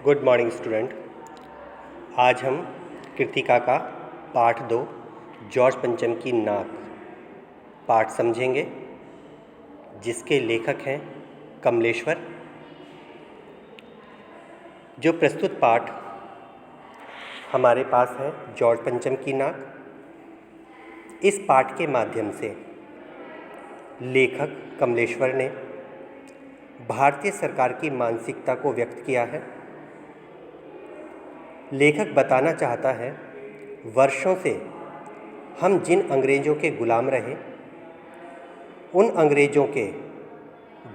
Good morning student. आज हम कृतिका का पाठ 2 जॉर्ज पंचम की नाक पाठ समझेंगे, जिसके लेखक हैं कमलेश्वर। जो प्रस्तुत पाठ हमारे पास है जॉर्ज पंचम की नाक। इस पाठ के माध्यम से लेखक कमलेश्वर ने भारतीय सरकार की मानसिकता को व्यक्त किया है। लेखक बताना चाहता है, वर्षों से हम जिन अंग्रेज़ों के गुलाम रहे, उन अंग्रेज़ों के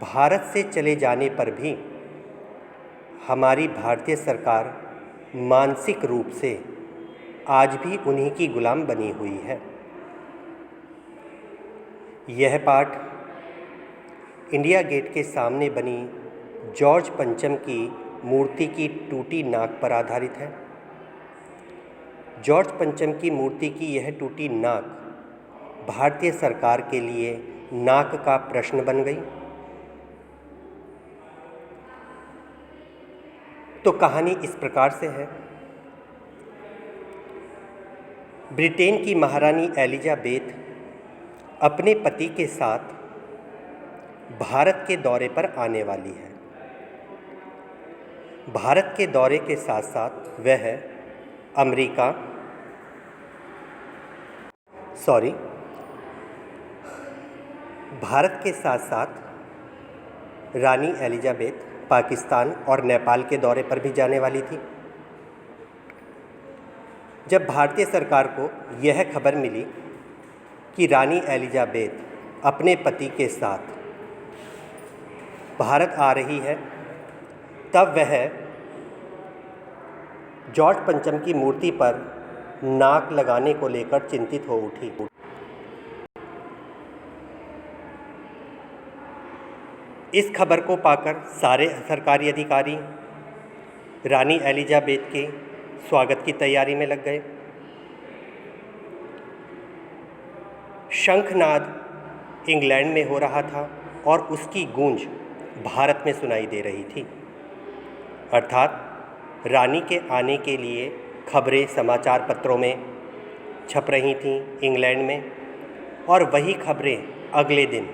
भारत से चले जाने पर भी हमारी भारतीय सरकार मानसिक रूप से आज भी उन्हीं की गुलाम बनी हुई है। यह पाठ इंडिया गेट के सामने बनी जॉर्ज पंचम की मूर्ति की टूटी नाक पर आधारित है। जॉर्ज पंचम की मूर्ति की यह टूटी नाक भारतीय सरकार के लिए नाक का प्रश्न बन गई। तो कहानी इस प्रकार से है। ब्रिटेन की महारानी एलिजाबेथ अपने पति के साथ भारत के दौरे पर आने वाली है। भारत के दौरे के साथ साथ वह भारत के साथ साथ रानी एलिजाबेथ पाकिस्तान और नेपाल के दौरे पर भी जाने वाली थी। जब भारतीय सरकार को यह खबर मिली कि रानी एलिजाबेथ अपने पति के साथ भारत आ रही है, तब वह जॉर्ज पंचम की मूर्ति पर नाक लगाने को लेकर चिंतित हो उठी। इस खबर को पाकर सारे सरकारी अधिकारी रानी एलिजाबेथ के स्वागत की तैयारी में लग गए। शंखनाद इंग्लैंड में हो रहा था और उसकी गूंज भारत में सुनाई दे रही थी। अर्थात रानी के आने के लिए खबरें समाचार पत्रों में छप रही थीं इंग्लैंड में, और वही खबरें अगले दिन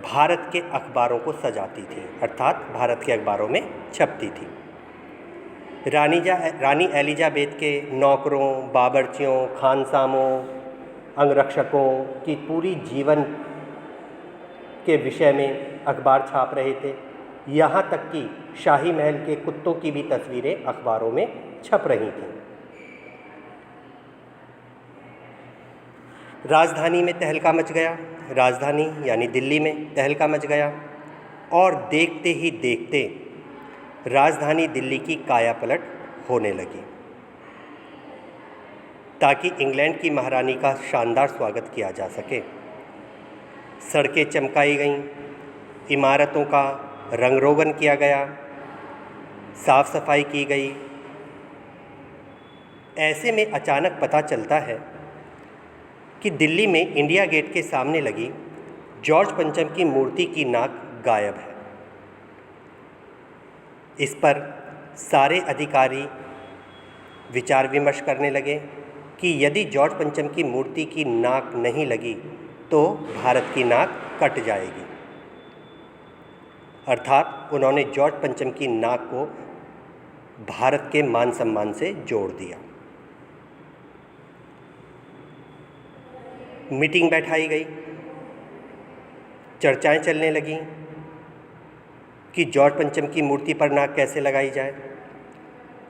भारत के अखबारों को सजाती थीं, अर्थात भारत के अखबारों में छपती थी। रानी एलिजाबेथ के नौकरों, बावर्चियों, खानसामों, अंगरक्षकों की पूरी जीवन के विषय में अखबार छाप रहे थे। यहाँ तक कि शाही महल के कुत्तों की भी तस्वीरें अखबारों में छप रही थीं। राजधानी में तहलका मच गया। राजधानी यानी दिल्ली में तहलका मच गया, और देखते ही देखते राजधानी दिल्ली की कायापलट होने लगी, ताकि इंग्लैंड की महारानी का शानदार स्वागत किया जा सके। सड़कें चमकाई गईं, इमारतों का रंग रोगन किया गया, साफ सफाई की गई। ऐसे में अचानक पता चलता है कि दिल्ली में इंडिया गेट के सामने लगी जॉर्ज पंचम की मूर्ति की नाक गायब है। इस पर सारे अधिकारी विचार विमर्श करने लगे कि यदि जॉर्ज पंचम की मूर्ति की नाक नहीं लगी तो भारत की नाक कट जाएगी। अर्थात उन्होंने जॉर्ज पंचम की नाक को भारत के मान सम्मान से जोड़ दिया। मीटिंग बैठाई गई, चर्चाएं चलने लगीं कि जॉर्ज पंचम की मूर्ति पर नाक कैसे लगाई जाए।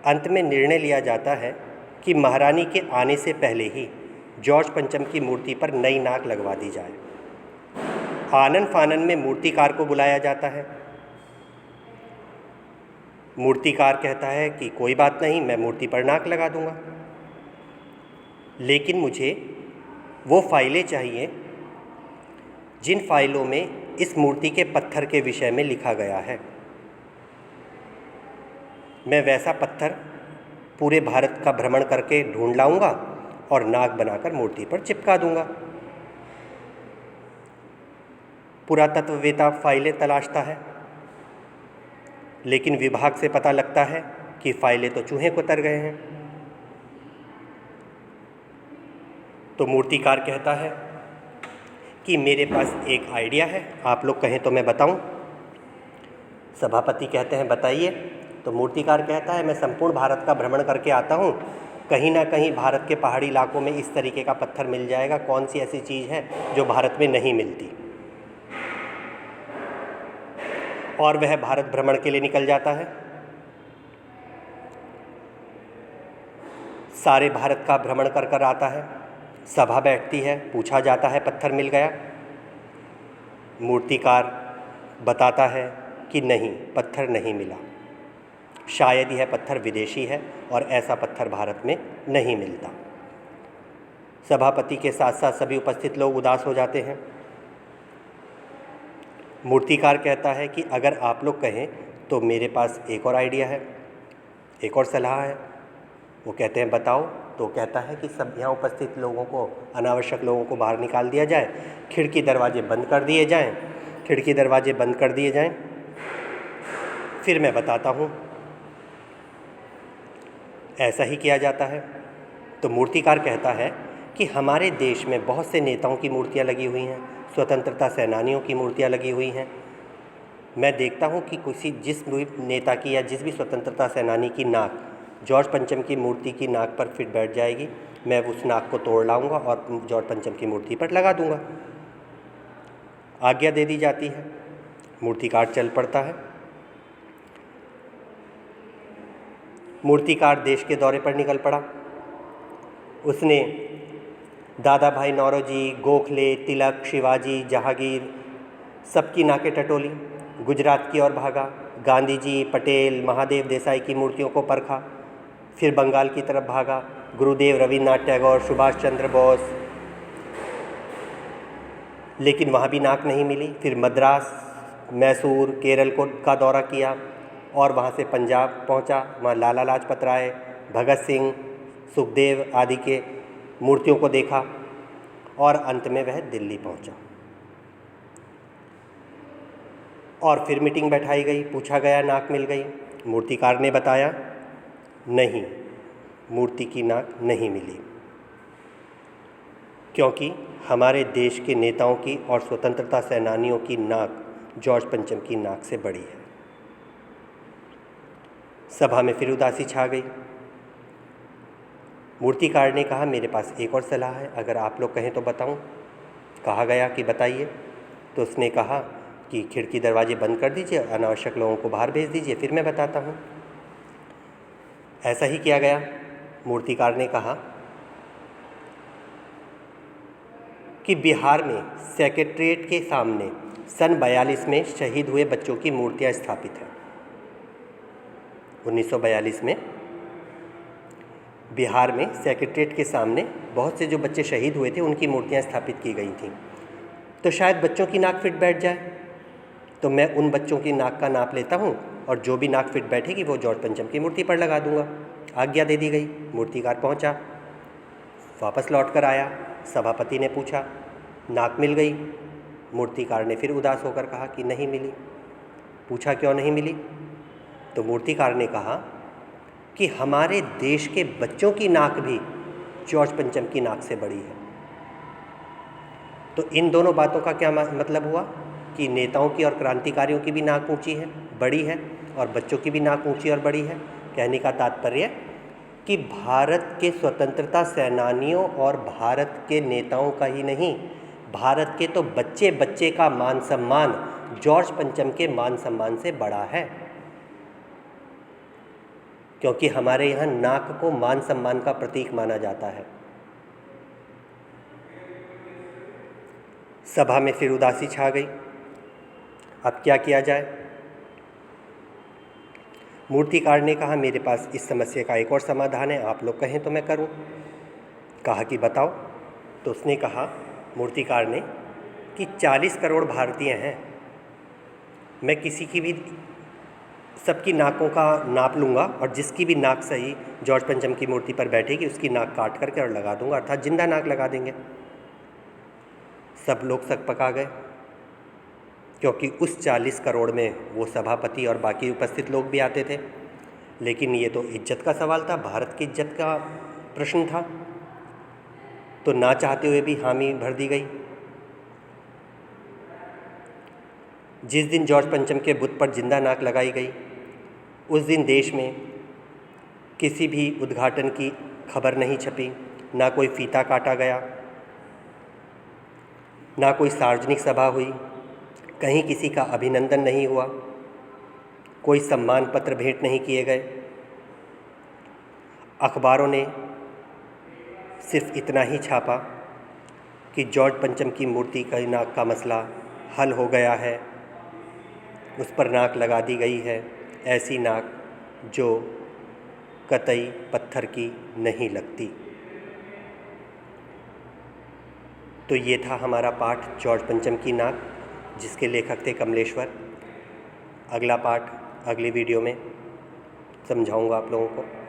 अंत में निर्णय लिया जाता है कि महारानी के आने से पहले ही जॉर्ज पंचम की मूर्ति पर नई नाक लगवा दी जाए। आनन फानन में मूर्तिकार को बुलाया जाता है। मूर्तिकार कहता है कि कोई बात नहीं, मैं मूर्ति पर नाक लगा दूंगा, लेकिन मुझे वो फाइलें चाहिए जिन फाइलों में इस मूर्ति के पत्थर के विषय में लिखा गया है। मैं वैसा पत्थर पूरे भारत का भ्रमण करके ढूंढ लाऊंगा और नाक बनाकर मूर्ति पर चिपका दूंगा। पुरातत्ववेत्ता फाइलें तलाशता है, लेकिन विभाग से पता लगता है कि फाइलें तो चूहे को तर गए हैं। तो मूर्तिकार कहता है कि मेरे पास एक आइडिया है, आप लोग कहें तो मैं बताऊं। सभापति कहते हैं बताइए। तो मूर्तिकार कहता है मैं संपूर्ण भारत का भ्रमण करके आता हूं, कहीं ना कहीं भारत के पहाड़ी इलाकों में इस तरीके का पत्थर मिल जाएगा। कौन सी ऐसी चीज़ है जो भारत में नहीं मिलती। और वह भारत भ्रमण के लिए निकल जाता है। सारे भारत का भ्रमण कर कर आता है। सभा बैठती है, पूछा जाता है पत्थर मिल गया। मूर्तिकार बताता है कि नहीं, पत्थर नहीं मिला। शायद यह पत्थर विदेशी है और ऐसा पत्थर भारत में नहीं मिलता। सभापति के साथ साथ सभी उपस्थित लोग उदास हो जाते हैं। मूर्तिकार कहता है कि अगर आप लोग कहें तो मेरे पास एक और आइडिया है, एक और सलाह है। वो कहते हैं बताओ। तो कहता है कि सब यहाँ उपस्थित लोगों को, अनावश्यक लोगों को बाहर निकाल दिया जाए, खिड़की दरवाजे बंद कर दिए जाएं, खिड़की दरवाजे बंद कर दिए जाएं, फिर मैं बताता हूँ। ऐसा ही किया जाता है। तो मूर्तिकार कहता है कि हमारे देश में बहुत से नेताओं की मूर्तियाँ लगी हुई हैं, स्वतंत्रता सेनानियों की मूर्तियाँ लगी हुई हैं। मैं देखता हूँ कि जिस भी नेता की या जिस भी स्वतंत्रता सेनानी की नाक जॉर्ज पंचम की मूर्ति की नाक पर फिट बैठ जाएगी, मैं उस नाक को तोड़ लाऊंगा और जॉर्ज पंचम की मूर्ति पर लगा दूंगा। आज्ञा दे दी जाती है। मूर्तिकार चल पड़ता है। मूर्तिकार देश के दौरे पर निकल पड़ा। उसने दादा भाई नौरोजी, गोखले, तिलक, शिवाजी, जहांगीर सबकी नाकें टटोली। गुजरात की ओर भागा। गांधी जी, पटेल, महादेव देसाई की मूर्तियों को परखा। फिर बंगाल की तरफ भागा। गुरुदेव, रविन्द्रनाथ टैगोर, सुभाष चंद्र बोस, लेकिन वहाँ भी नाक नहीं मिली। फिर मद्रास, मैसूर, केरल का दौरा किया और वहाँ से पंजाब पहुँचा। वहाँ लाला लाजपत राय, भगत सिंह, सुखदेव आदि के मूर्तियों को देखा और अंत में वह दिल्ली पहुँचा। और फिर मीटिंग बैठाई गई, पूछा गया नाक मिल गई। मूर्तिकार ने बताया नहीं, मूर्ति की नाक नहीं मिली, क्योंकि हमारे देश के नेताओं की और स्वतंत्रता सेनानियों की नाक जॉर्ज पंचम की नाक से बड़ी है। सभा में फिर उदासी छा गई। मूर्तिकार ने कहा मेरे पास एक और सलाह है, अगर आप लोग कहें तो बताऊं। कहा गया कि बताइए। तो उसने कहा कि खिड़की दरवाजे बंद कर दीजिए, अनावश्यक लोगों को बाहर भेज दीजिए, फिर मैं बताता हूँ। ऐसा ही किया गया। मूर्तिकार ने कहा कि बिहार में सेक्रेटरीट के सामने सन 42 में शहीद हुए बच्चों की मूर्तियाँ स्थापित हैं। 1942 में बिहार में सेक्रेटरीट के सामने बहुत से जो बच्चे शहीद हुए थे उनकी मूर्तियाँ स्थापित की गई थीं। तो शायद बच्चों की नाक फिट बैठ जाए। तो मैं उन बच्चों की नाक का नाप लेता हूँ और जो भी नाक फिट बैठेगी वो जॉर्ज पंचम की मूर्ति पर लगा दूंगा। आज्ञा दे दी गई। मूर्तिकार पहुँचा, वापस लौट कर आया। सभापति ने पूछा नाक मिल गई। मूर्तिकार ने फिर उदास होकर कहा कि नहीं मिली। पूछा क्यों नहीं मिली। तो मूर्तिकार ने कहा कि हमारे देश के बच्चों की नाक भी जॉर्ज पंचम की नाक से बड़ी है। तो इन दोनों बातों का क्या मतलब हुआ कि नेताओं की और क्रांतिकारियों की भी नाक ऊंची है, बड़ी है, और बच्चों की भी नाक ऊंची और बड़ी है। कहने का तात्पर्य कि भारत के स्वतंत्रता सेनानियों और भारत के नेताओं का ही नहीं, भारत के तो बच्चे बच्चे का मान सम्मान जॉर्ज पंचम के मान सम्मान से बड़ा है, क्योंकि हमारे यहाँ नाक को मान सम्मान का प्रतीक माना जाता है। सभा में फिर उदासी छा गई। अब क्या किया जाए। मूर्तिकार ने कहा मेरे पास इस समस्या का एक और समाधान है, आप लोग कहें तो मैं करूं। कहा कि बताओ। तो उसने कहा, मूर्तिकार ने, कि 40 करोड़ भारतीय हैं, मैं किसी की भी सबकी नाकों का नाप लूँगा और जिसकी भी नाक सही जॉर्ज पंचम की मूर्ति पर बैठेगी उसकी नाक काट करके और लगा दूँगा, अर्थात जिंदा नाक लगा देंगे। सब लोग सक पका गए। क्योंकि उस 40 करोड़ में वो सभापति और बाकी उपस्थित लोग भी आते थे। लेकिन ये तो इज्जत का सवाल था, भारत की इज्जत का प्रश्न था, तो ना चाहते हुए भी हामी भर दी गई। जिस दिन जॉर्ज पंचम के बुत पर जिंदा नाक लगाई गई, उस दिन देश में किसी भी उद्घाटन की खबर नहीं छपी, ना कोई फीता काटा गया, ना कोई सार्वजनिक सभा हुई, कहीं किसी का अभिनंदन नहीं हुआ, कोई सम्मान पत्र भेंट नहीं किए गए। अखबारों ने सिर्फ इतना ही छापा कि जॉर्ज पंचम की मूर्ति का नाक का मसला हल हो गया है, उस पर नाक लगा दी गई है, ऐसी नाक जो कतई पत्थर की नहीं लगती। तो ये था हमारा पाठ जॉर्ज पंचम की नाक, जिसके लेखक थे कमलेश्वर। अगला पाठ अगली वीडियो में समझाऊंगा आप लोगों को।